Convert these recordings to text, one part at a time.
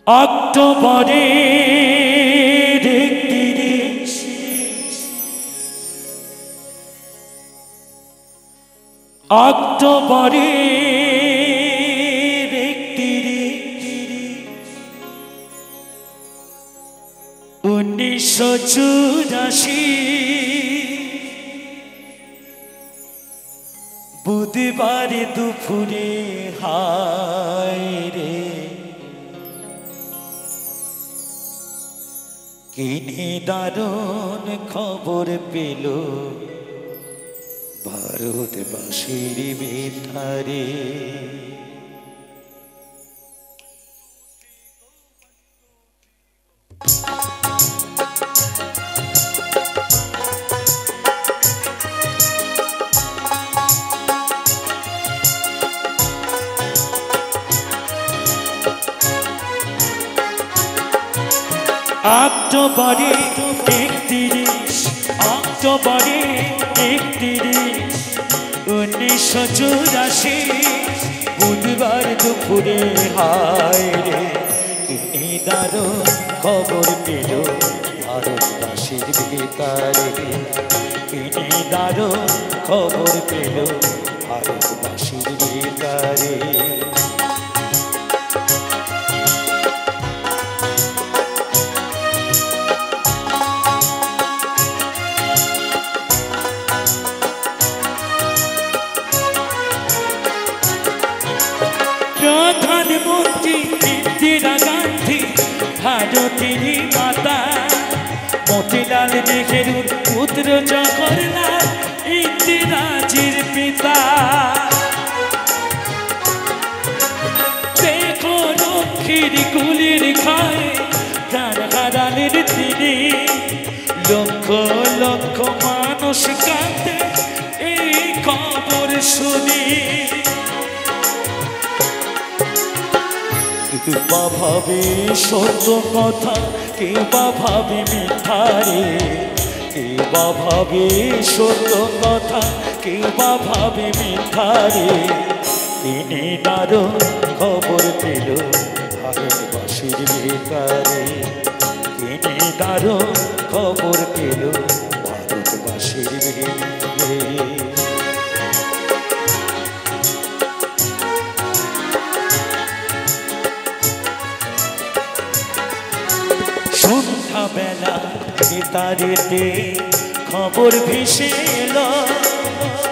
অক্টোবরের 31 অক্টোবরের 1984 বুধবার দুপুরে হায় রে কিনে দারুণ খবর পেল ভারতবাসীর বেতারে। অক্টোবরে 31 অক্টোবরে 31 1984 বুধবার দুপুরে হায় রে কিনে দারুণ খবর পেল ভারতবাসীর বেতারে। কিনে দারুণ খবর পেল ভারতবাসীর বেতারে। প্রধানমন্ত্রী ইন্দিরা গান্ধী ভারতের মাতা, মতিলাল নেহেরুর পুত্র জওহরলাল ইন্দিরাজির পিতা। দেখো লক্ষ্মীর গুলির খায় প্রাণ হারালেন তিনি, লক্ষ লক্ষ মানুষ কাঁদে এই খবর শুনি। কেউ বা ভাবে সত্য কথা, কেউ বা ভাবে মিথ্যা রে। কেউ বা ভাবে সত্য কথা, কেউ বা ভাবে মিথ্যা রে। কিনে দারুণ খবর পেল ভারতবাসীর বেতারে। কিনে দারুণ খবর পেল ভারতবাসীর বেতারে। সন্ধ্যাবেলা বেতারেতে খবর ভেসে এলো,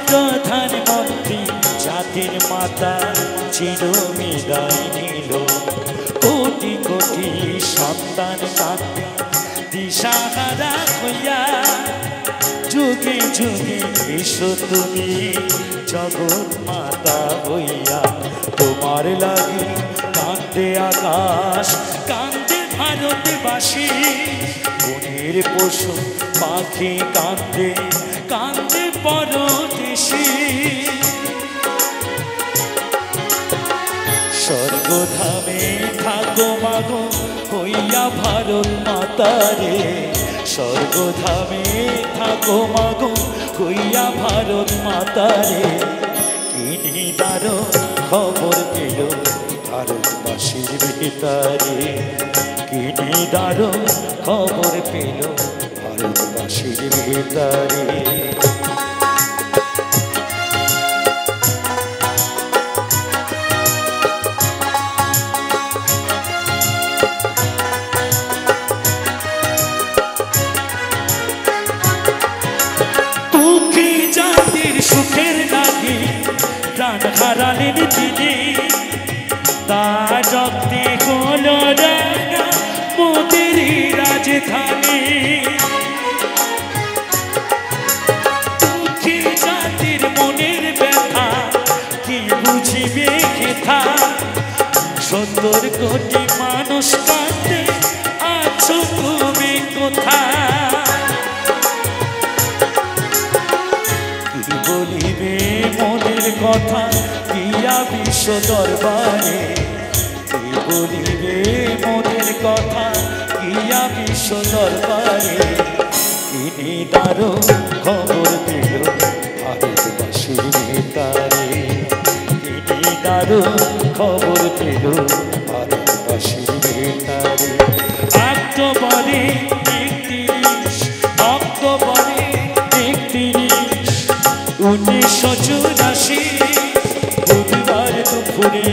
প্রধানমন্ত্রী জাতির মাতা চির বিদায় নিল। কোটি কোটি সন্তান কাঁদে দিশাহারা হইয়া, যুগে যুগে এসো তুমি জগৎ মাতা হইয়া। তোমার লাগি কাঁদে আকাশ, কাঁদে ভারতবাসী, বনের পশু পাখি কাঁদে কাঁদে পরদেশী। স্বর্গধামে থাকো মাগো হইয়া ভারত মাতারে। স্বর্গধামে থাকো মাগো হইয়া ভারত মাতারে। কিনে দারুণ খবর পেল ভারতবাসীর বেতারে। কিনে দারুণ খবর পেল ভারতবাসীর বেতারে। দুঃখী জাতির সুখের লাগি প্রাণ হারালেন তিনি, তার রক্তে হলো রাঙা মোদের রাজধানী। দুঃখী জাতির মনের ব্যথা কি বুঝিবে কেথা, 70 কোটি মানুষ কাঁদে আছো তুমি কোথায়। কি বলিবে মনের কথা গিয়া বিশ্ব দরবারে। কি বলিবে মনের কথা গিয়া বিশ্ব দরবারে। কিনে দারুণ খবর পেল ভারতবাসীর বেতারে। কিনে দারুণ খবর পেল ভারতবাসীর বেতারে। শ্বশুর আসি বুধবার দুপুরে